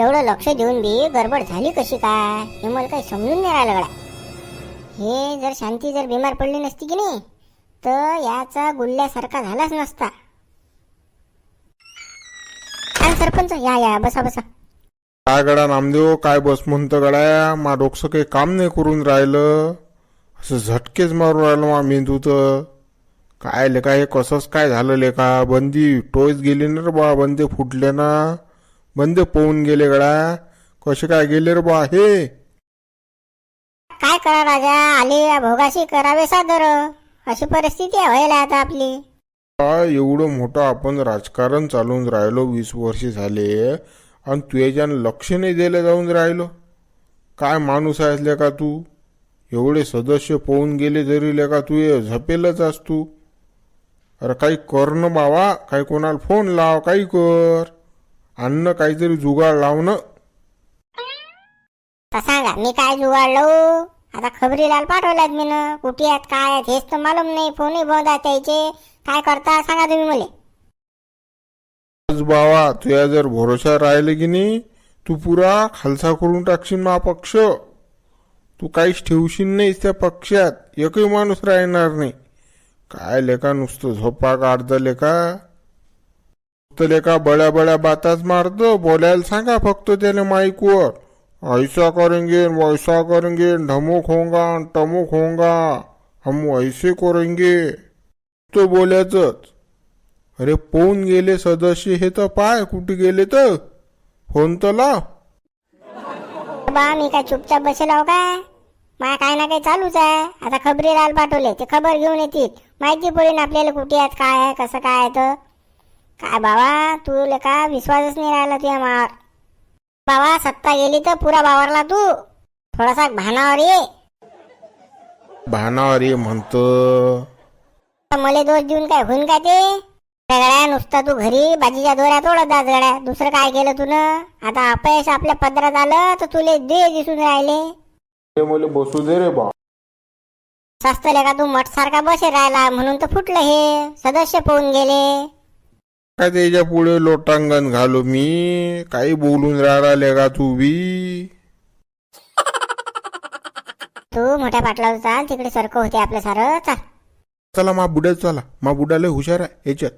एवढं लक्ष देऊन बी गडबड झाली कशी काय हे मला काही समजून नाही राहिलं गड्या. हे जर शांती जर बिमार पडली नसती की नाही तर याचा गुल्ल्यासारखा झालाच नसता. काय सरपंच, या या बसा बसा. काय गडा नामदेव, काय बस म्हणतं गड्या, मा डोकसं काही काम नाही करून राहिलं, असं झटकेच मारून राहिलं मा मेंदू. तर काय लेका हे कसंच काय झालं लेका, बंदी टोच गेली ना रे बा, बंदे फुटले ना, बंदे पोहून गेले गड्या, कसे काय गेले रे बा हे. काय करा राजा, आले भोगाशी करावे सादर, अशी परिस्थिती आहे व्हायला आता आपली. काय एवढं मोठं आपण राजकारण चालवून राहिलो, 20 वर्ष झाले, आणि तू याच्यानं लक्ष नाही द्यायला जाऊन राहिलो. काय माणूस आहेस लेका तू, एवढे सदस्य पोहून गेले तरी लेका तू हे झपेलच असतो तू. अरे काही कर न बाबा, काही कोणाला फोन लाव, काही कर, अन्न काहीतरी जुगाड लावणं. सांगा मी काय जुगाड लावू, आता खबरीलाल पाठवल्यात मी ना, कुठे आहेत काय आहेत हेच तर मालूम नाही, फोनही बंद आहेत त्याचे, काय करता सांगा तुम्ही मला. आज बाबा तुया जर भरोसा राहिले की नाही, तू पुरा खालसा करून टाकशील ना पक्ष, तू काहीच ठेवशील नाहीस त्या पक्षात, एकही माणूस राहणार नाही. काय लेका नुसतं झोपा काढतं लेका, नुसतं लेका बड्या बड्या बाताच मारतो, बोलायला सांगा फक्त त्याने माईकवर, ऐसा करेंगे वैसा करेंगे, ढमुक होंगा टमुक होंगा, हम ऐसे करेंगे, तो बोलायचंच. अरे पोहून गेले सदस्य हे तर पाय कुठे गेले, तर फोन तर लाव. बा मी काय चुपचाप बसेल आहो काय, मला काय ना काही चालूच आहे. आता खबरीलाल पाठवले ते खबर घेऊन येतील, माहिती पडेल आपल्याला कुठे आहेत काय आहे कसं काय आहे. तर काय बाबा तू लेका विश्वासच नाही राहिला तुझ्या मार. बाबा सत्ता गेली तर पुरा बावरला तू, थोडासा भानावर ये. भानावर ये म्हणतो, मला दोष देऊन काय होईन काय ते. गड्या नुसतं तू घरी बाजीच्या दोऱ्या तोडत जात गड्या, दुसरं काय केलं तू ना. आता अपयश आपल्या पदरात आलं तर तुले दे दिसून राहिले. मला बसू दे रे बा. सस्तले का तू मठ सारखा बसे राहिला म्हणून तर फुटलं हे, सदस्य पोहून गेले. काय त्याच्या पुढे लोटांगण घालू मी, काही बोलून राहिला का तू बी. तू मोठ्या पाटलावर चाल, तिकडे सरकं होते आपलं सारं, चाल. चला मा बुड्यात चला, मा बुड्याला हुशार आहे याच्यात,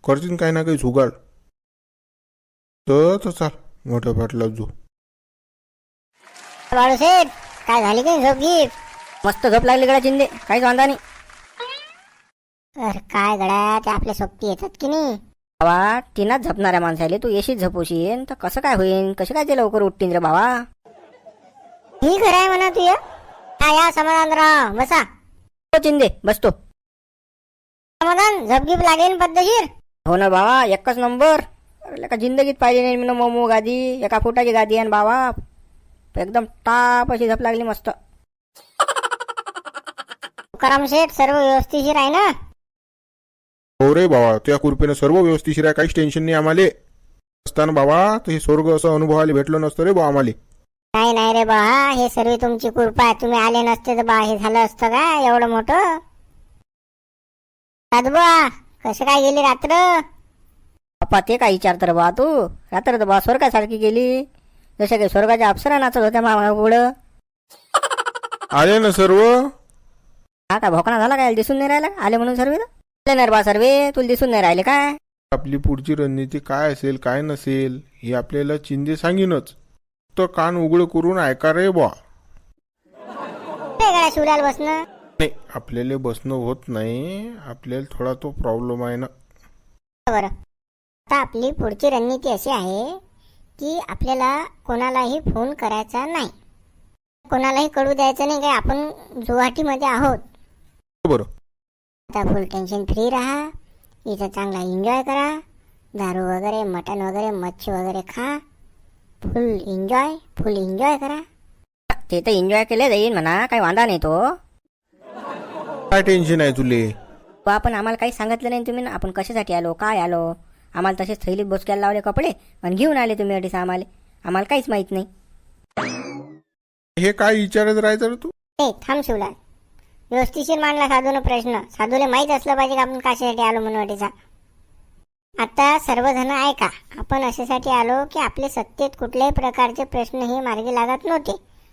करतील काही ना काही जुगाड. तर चाल मोठ्या पाटला जो. बाळूसेठ काय झाली की झोप घीप. मस्त झोप लागली गड्या चिंदे, काहीच वांधा नाही. अरे काय गड्या ते आपल्या सोबती येतात की नाही. बाबा तिनाच झपणाऱ्या माणसाले तू येशीच झपोशीन तर कसं काय होईन, कसं काय ते लवकर उठतीन रे बाबा. ही घर आहे म्हणा तू. या समाधानराव बसा. हो चिंदे बसतो. समाधान झपगीप लागेल पद्धतशीर. हो ना बाबा एकच नंबर. अरे का जिंदगीत पाहिली नाही मी मोमो गादी, एका फुटाची गादी आहे बाबा, एकदम टाप अशी झप लागली मस्त. तुकाराम शेठ सर्व व्यवस्थिशीर आहे ना. हो रे बाबा, त्या कृपेनं सर्व व्यवस्थिशीर आहे, काहीच टेन्शन नाही आम्हाला. असताना बाबा तर हे स्वर्ग असं अनुभवायला भेटलं नसतं रे बा आम्हाला. नाही नाही रे बा, हे सर्व तुमची कृपा आहे. तुम्ही आले नसते तर बा हे झालं असतं का एवढं मोठं. साधू बा कसे काय गेली रात्र. बाप्पा ते काय विचारतं रे बा तू, रात्र तर बा स्वर्गासारखी गेली, जसं काही स्वर्गाच्या अप्सरा नाचत होत्या मामा पुढं. आले ना सर्व. हा काय भोकणा झाला काय, दिसून नाही राहिला आले म्हणून सर्वे ना बा सर्वे, तुला दिसून नाही राहिले काय. आपली पुढची रणनीती काय असेल काय नसेल हे आपल्याला चिंदे सांगीनच, तर कान उघड करून ऐका रे बा. गळ्या शिवलाल बसणं नाही आपल्याला बसणं होत नाही, आपल्याला थोडा तो प्रॉब्लेम आहे ना. बरं आता आपली पुढची रणनीती अशी आहे की आपल्याला कोणालाही फोन करायचा नाही, कोणालाही कळू द्यायचं नाही काय आपण गुवाहाटीमध्ये आहोत. बरं आता फुल टेन्शन फ्री राहा, इथं चांगला एन्जॉय करा, दारू वगैरे मटण वगैरे मच्छी वगैरे खा, फुल एन्जॉय करा. ते तर एन्जॉय केले जाईल म्हणा, काही वांधा नाही तो. काय टेन्शन आहे तुले. आपण आम्हाला काही सांगितलं नाही तुम्ही ना, आपण कशासाठी आलो काय आलो. आम्हाला तसेच थैलीत बोचक्याला लावले कपडे आणि घेऊन आले तुम्ही अडीच आम्हाला काहीच माहित नाही. हे काय विचारत राहायचं रे तू. ए थांब शिवलाल, व्यवस्थिशीर मांडला साधून प्रश्न. साधूला माहीत असलं पाहिजे की आपण कशासाठी आलो म्हणून वाटेचा. आता सर्वजण ऐका, आपण अशासाठी आलो की आपले सत्तेत कुठल्याही प्रकारचे प्रश्न हे मार्गी लागत नव्हते.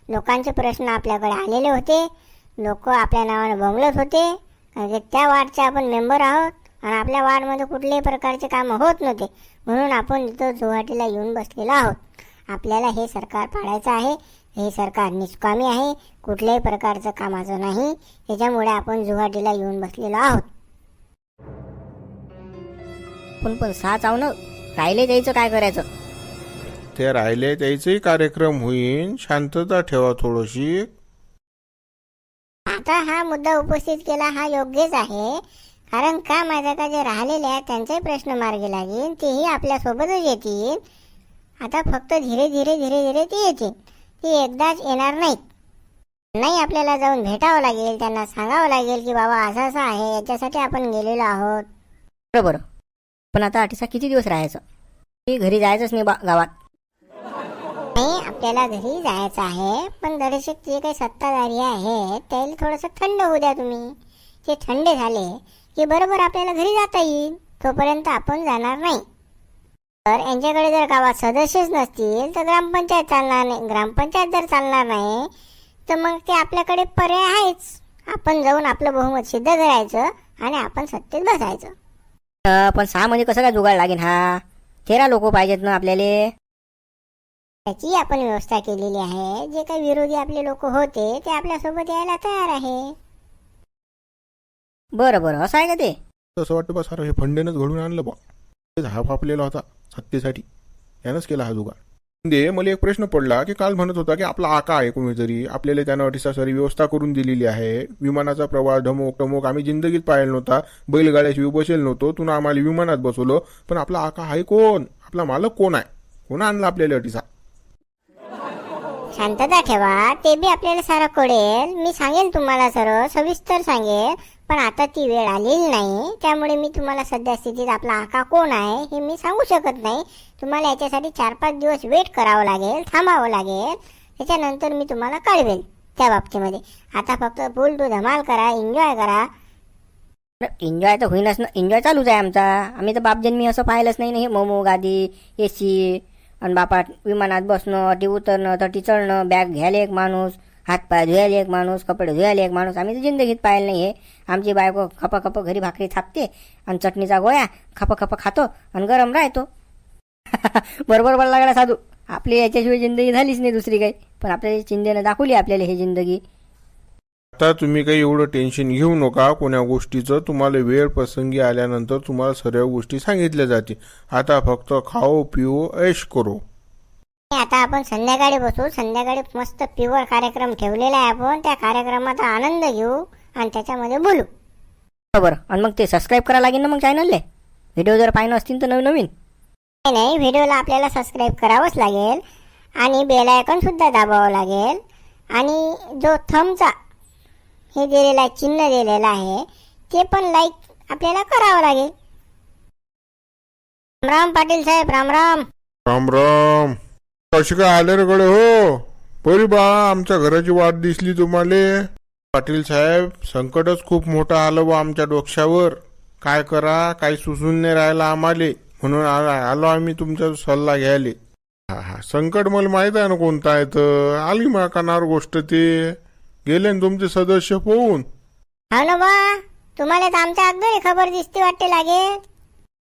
लोकांचे प्रश्न आपल्याकडे आलेले होते, लोक आपल्या नावाने बोंबलत होते, कारण की त्या वार्डचे आपण मेंबर आहोत आणि आपल्या वार्डमध्ये कुठल्याही प्रकारचे कामं होत नव्हते. म्हणून आपण इथं गुवाहाटीला येऊन बसलेलो आहोत. आपल्याला हे सरकार पाडायचं आहे. हे सरकार निष्कामी आहे, कुठल्याही प्रकारचं कामाचं नाही. त्याच्यामुळे आपण गुवाहाटीला येऊन बसलेलो आहोत. पण सहा चावणं राहिले जायचं काय करायचं? ते राहिले त्याचाही कार्यक्रम होईल. शांतता ठेवा थोडीशी. आता हा मुद्दा उपस्थित केला हा योग्यच आहे. कारण का माझ्या का जे राहिलेले आहेत त्यांचाही प्रश्न मार्गी लागेल, तेही आपल्यासोबतच येतील. आता फक्त धीरे धीरे धीरे धीरे ते येतील. ते एकदाच येणार नाहीत. नाही, आपल्याला जाऊन भेटावं लागेल, त्यांना सांगावं लागेल की बाबा असं असं आहे, याच्यासाठी आपण गेलेलो आहोत. बरोबर. पण आता अटीसा किती दिवस राहायचं? की घरी जायचंच नाही गावात? नाही, आपल्याला घरी जायचं आहे, पण दर्शक जे काही सत्ताधारी आहेत त्याला थोडंसं थंड होऊ द्या तुम्ही. ते थंड झाले की बरोबर आपल्याला घरी जाता येईल. तोपर्यंत आपण जाणार नाही. तर यांच्याकडे जर गावात सदस्यच नसतील तर ग्रामपंचायत चालणार नाही. ग्रामपंचायत जर चालणार नाही तर मग ते आपल्याकडे पर्याय आहेच. आपण जाऊन आपलं बहुमत सिद्ध करायचं आणि आपण सत्तेत बसायचं. पण 6 म्हणजे कसं काय जुगाड लागेल? हा 13 लोक पाहिजेत ना आपल्याला. त्याची आपण व्यवस्था केलेली आहे. जे काही विरोधी आपले लोक होते ते आपल्यासोबत यायला तयार आहे. बरं असं आहे का ते? असं वाटतं बा सारं हे फंडेनंच घडून आणलं बा. हा फापलेला होता सत्तेसाठी, यानंच केला हा जुगाड. म्हणजे मला एक प्रश्न पडला की काल म्हणत होता की आपला आका आहे कोणीतरी, आपल्याला त्यानं अटीसा सारी व्यवस्था करून दिलेली आहे. विमानाचा प्रवास ढमोक टमोक आम्ही जिंदगीत पाहिलं नव्हता. बैलगाड्याशिवाय बसेल नव्हतो. तू आम्हाला विमानात बसवलं. पण आपला आका आहे कोण? आपला मालक कोण आहे? कोण आणला आपल्याला अटीसा? शांतता ठेवा, ते बी आपल्याला सारं कळेल. मी सांगेन तुम्हाला सर्व सविस्तर सांगेन. पण आता ती वेळ आलेली नाही. त्यामुळे मी तुम्हाला सध्या स्थितीत आपला आका कोण आहे हे मी सांगू शकत नाही. तुम्हाला याच्यासाठी 4-5 दिवस वेट करावं लागेल, थांबावं लागेल. त्याच्यानंतर मी तुम्हाला कळवेल त्या बाबतीमध्ये. आता फक्त फुल टू धमाल करा, एन्जॉय करा. एन्जॉय तर होईनच ना. एन्जॉय चालूच आहे आमचा. आम्ही तर बापजन्मी असं पाहिलंच नाही ना. हे मोमो गादी AC आणि बापा विमानात बसणं, अटी उतरणं, तटी चढणं, बॅग घ्यायला एक माणूस, हातपाय धुवायला एक माणूस, कपडे धुवायला एक माणूस. आम्ही तर जिंदगीत पाहिलं नाही हे. आमची बायको खप घरी भाकरी थापते आणि चटणीचा गोळ्या खप खातो आणि गरम राहतो. बरोबर बोलला लागला साधू. आपली याच्याशिवाय जिंदगी झालीच नाही दुसरी काही. पण आपल्याला चिंतेनं दाखवली आपल्याला हे जिंदगी. आता तुम्ही काही एवढं टेन्शन घेऊ नका कोण्या गोष्टीचं. तुम्हाला वेळ प्रसंगी आल्यानंतर तुम्हाला सर्व गोष्टी सांगितल्या जातील. आता फक्त खाओ पिओ ऐश करो. आता आपण संध्याकाळी बसू. संध्याकाळी मस्त प्युअर कार्यक्रम ठेवलेला आहे आपण. त्या कार्यक्रमाचा आनंद घेऊ आणि त्याच्यामध्ये बोलू. बरोबर. आणि मग ते सबस्क्राईब करायला लागेल ना मग चॅनलले. व्हिडिओ जर पाहिजे असतील तर नवीन. नाही, व्हिडिओला आपल्याला सबस्क्राईब करावंच लागेल आणि बेल आयकॉन सुद्धा दाबावं लागेल. आणि जो थंबचा हे दिलेला आहे, चिन्ह दिलेलं आहे, ते पण लाईक आपल्याला करावं लागेल. राम पाटील साहेब, राम राम. राम राम. कशी काय आले रे कडे? हो बरी बा, आमच्या घराची वाट दिसली तुम्हाला. पाटील साहेब, संकटच खूप मोठं आलं बा आमच्या डोक्यावर. काय करा काही सुचून नाही राहिला आम्हाला. म्हणून आलो आम्ही तुमचा सल्ला घ्यायला. हा संकट मला माहित आहे ना कोणतं आहे. तर आली मा कानावर गोष्ट. ते गेले ना तुमचे सदस्य पोहून. हो ना बा, तुम्हाला तर आमच्या अगदी खबर दिसती वाटते लागेल.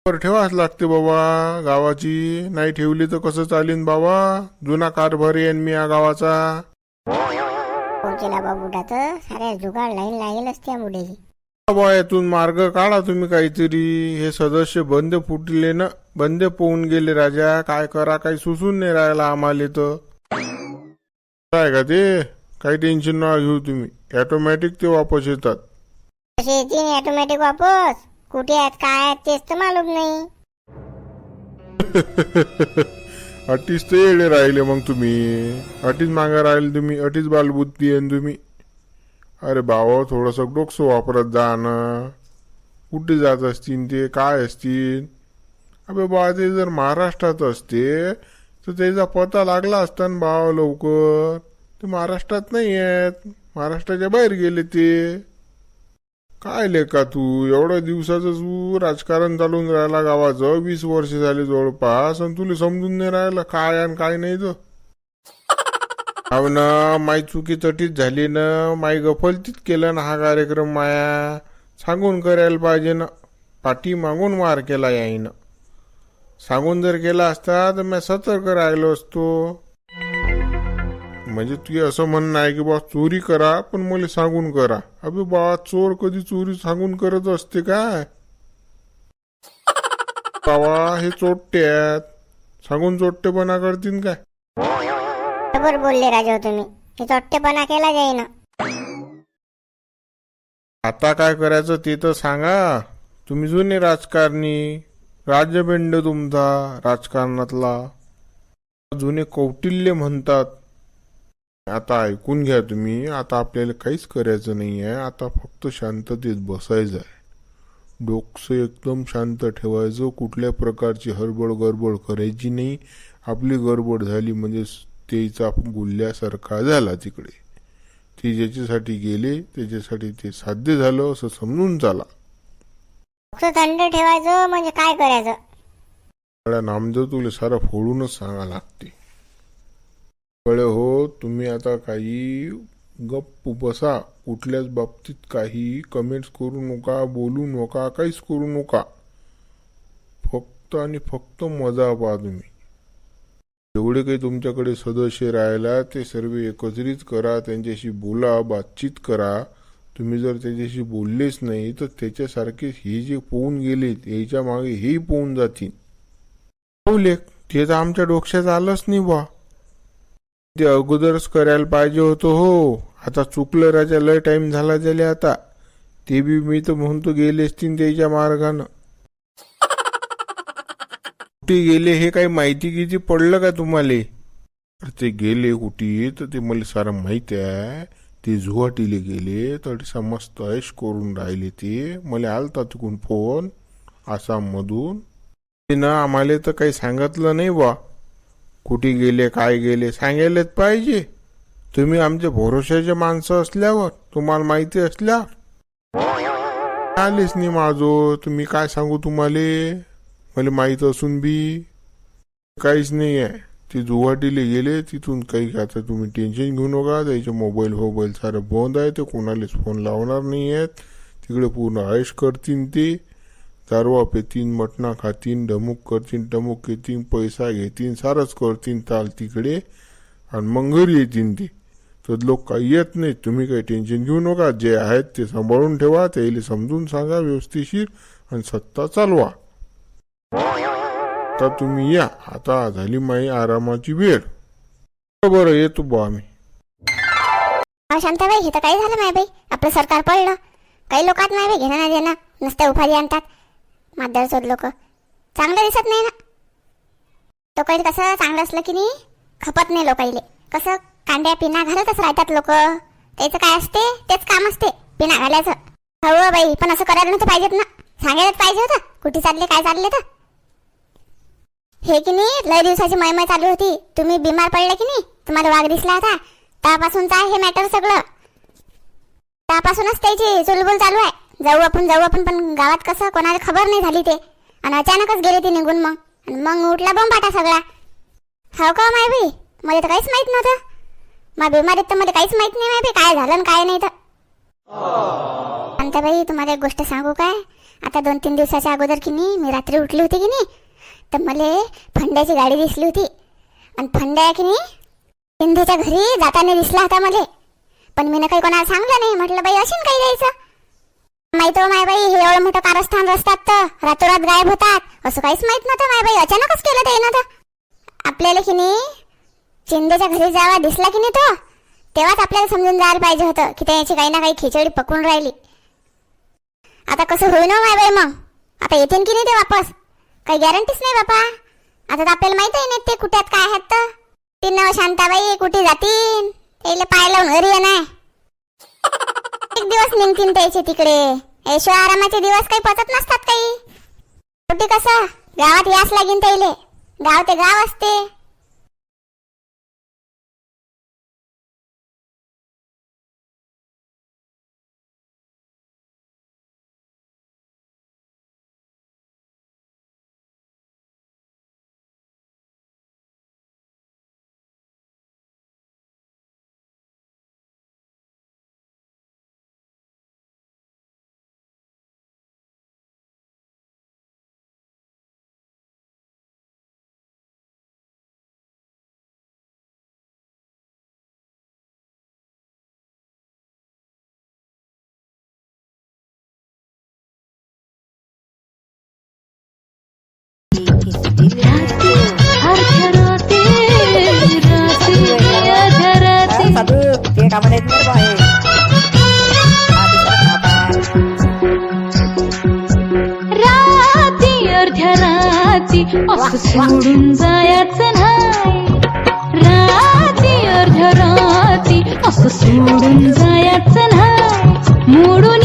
खबर ठेवाच लागते बाबा गावाची. नाही ठेवली तर कसं चालीन बाबा. जुना कारभार येईन मी या गावाचा. पोहोचेला बा बुडा तर साऱ्या जुगाड लाईन लागेलच त्या मुलीची. बाबा यातून मार्ग काढा तुम्ही काहीतरी. हे सदस्य बंद फुटले ना, बंद पोहून गेले राजा. काय करा काही सुचून नाही राहिला आम्हाला. तर काय का ते काही टेन्शन नका घेऊ तुम्ही. ऑटोमॅटिक ते वापस येतात. कसे येतील ऑटोमॅटिक वापस? कुठे आहेत काय आहेत तेच तर मालूम नाही. अटीच तर येडे राहिले मग तुम्ही. अटीच मागा राहिले तुम्ही. अटीच बालबुद्धी आहे तुम्ही. अरे बाबा थोडंसं डोकं वापरत जा ना. कुठे जात असतील ते काय असतील. अबे बाबा ते जर महाराष्ट्रात असते तर त्याचा पत्ता लागला असता ना बाबा लवकर. ते महाराष्ट्रात नाही आहेत, महाराष्ट्राच्या बाहेर गेले ते. काय लेका तू एवढ्या दिवसाचं तू राजकारण चालून राहिला गावाचं 20 वर्ष झाली जवळपास आणि तुला समजून नाही राहिलं काय आणि काय नाही तर हो ना माई चुकी तटीच झाली ना माई गफलतीत केलं ना हा कार्यक्रम माया सांगून करायला पाहिजे ना पाठी मागून मार केला याईनं सांगून जर केला असता तर मी सतर्क राहिलो असतो म्हणजे तू असं म्हणणं आहे की बा चोरी करा पण मला सांगून करा अबे बा चोर कधी चोरी सांगून करत असते काय बाबा हे चोट्टे आहेत सांगून चोट्टेपणा करतील काय बरोबर बोलले राजा तुम्ही हे चोट्टेपणा केला जाईना आता काय करायचं ते तर सांगा तुम्ही जुने राजकारणी राज्यबेंड तुमचा राजकारणातला जुने कौटिल्य म्हणतात आता ऐकून घ्या तुम्ही आता आपल्याला काहीच करायचं नाही आहे आता फक्त शांततेत बसायचं आहे डोकं एकदम शांत ठेवायचं कुठल्या प्रकारची हडबड गडबड करायची नाही आपली गडबड झाली म्हणजे तेचा गुल्ल्यासारखा झाला तिकडे ते ज्याच्यासाठी गेले त्याच्यासाठी ते साध्य झालं असं समजून चाला फक्त थंड ठेवायचं म्हणजे काय करायचं नामदेव तुला सारा फोडूनच सांगा लागते कळे हो तुम्ही आता काही गप्प बसा कुठल्याच बाबतीत काही कमेंट्स करू नका बोलू नका काहीच करू नका फक्त आणि फक्त मजा पहा तुम्ही जेवढे काही तुमच्याकडे सदस्य राहिला ते सर्व एकत्रित करा त्यांच्याशी बोला बातचीत करा तुम्ही जर त्याच्याशी बोललेच नाही तर त्याच्यासारखे हे जे पोहून गेलेत याच्या मागे हेही पोहून जातील लेख ते तर आमच्या डोक्यात आलंच नाही बा ते अगोदरच करायला पाहिजे होतं हो आता चुकलं राजा लय टाइम झाला त्याला आता ते बी मी तर म्हणतो गेले असतील त्याच्या मार्गानं कुठे गेले हे काही माहिती किती पडलं का तुम्हाला ते गेले कुठे तर ते मला सारं माहिती आहे ते गुवाहाटीला गेले तर मस्त ऐश करून राहिले ते मला आलता तिकून फोन आसाम मधून ते ना आम्हाला तर काही सांगितलं नाही बा कुठे गेले काय गेले सांगायलाच पाहिजे तुम्ही आमच्या भरोशाचे माणसं असल्यावर तुम्हाला माहिती असल्यावर आलेच नाही माझो तुम्ही काय सांगू तुम्हाला मला माहित असून बी काहीच नाही आहे ते गुवाहाटीला गेले तिथून काही आता तुम्ही टेन्शन घेऊ नका त्याचे मोबाईल सारं बंद आहे ते कोणालाच फोन लावणार नाही आहेत तिकडे पूर्ण ऐश करतील ते दारवा पेतीन मटणा खातीन ढमुक करतीन टमुक येतीन पैसा घेतीन सारच करतीन ताल तिकडे आणि मग घरी येतीन ते तर लोक काही येत नाहीत तुम्ही काही टेन्शन घेऊ नका जे आहेत ते सांभाळून ठेवा त्याला समजून सांगा व्यवस्थिशीर आणि सत्ता चालवा आता तुम्ही या आता झाली माई आरामाची वेळ बरं येतो बा आम्ही शांताबाई हे तर काय झालं माय बाई आपलं सरकार पडलं काही लोकात माय बाई घेणं ना देणं नुसत्या उपाधी आणतात मादरचोद लोक चांगलं दिसत नाही ना तो काही कसं चांगलं असलं की नाही खपत नाही लोकाईले कसं कांड्या पिना घालतच राहतात लोक त्याचं काय असते तेच काम असते पिना घालायचं हो बाई पण असं करायला नव्हतं पाहिजेत ना सांगायलाच पाहिजे होतं कुठे चालले काय चालले तर हे की नाही लय दिवसाची मयमय चालू होती तुम्ही बिमार पडले की नाही तुम्हाला वाघ दिसला होता त्यापासूनच आहे हे मॅटर सगळं त्यापासूनच त्याची चुलबुल चालू आहे जाऊ आपण पण गावात कसं कोणाला खबर नाही झाली ते आणि अचानकच गेले ते निघून मग उठला बंबाटा सगळा हो का माय बाई मला तर काहीच माहित नव्हतं माझ्या बिमारीत तर मला काहीच माहित नाही माय बाई काय झालं काय नाही तर शांताबाई तुम्हाला एक गोष्ट सांगू काय आता 2-3 दिवसाच्या अगोदर की नाही मी रात्री उठली होती की नाही तर मला फंड्याची गाडी दिसली होती आणि फंड्या की नाही शिंदेच्या घरी जाताना दिसला होता मला पण मी काही कोणाला सांगलं नाही म्हटलं बाई अशीन काही द्यायचं माहित हो माय बाई हे एवढं मोठं कारस्थान रस्त्यात तर रातोरात गायब होतात असं काहीच माहित नव्हतं माय बाई अचानकच केलं ते ना तर आपल्याला की नाही शिंदेच्या घरी जावा दिसला की नाही तो तेव्हाच आपल्याला समजून जायला पाहिजे होतं की त्याची काही ना काही खिचडी पकडून राहिली आता कसं होईन माय बाई मग आता येतील की नाही ते वापस काही गॅरंटीच नाही बापा आता तर आपल्याला माहित आहे नाही ते कुठ्यात काय आहेत तर तीन शांताबाई कुठे जातील त्याला पाय लावून घरी येणार एक दिवस निघतील त्याचे तिकडे ऐशो आरामाचे दिवस काही पचत नसतात काही कुठे कसं गावात यास लागीन त्याले गाव ते गाव असते साधू ते कामाला येत नाही बा हे. राती अर्ध्या राती असं सोडून जायचं नाही. राती अर्ध्या राती असं सोडून जायचं नाही. मोडून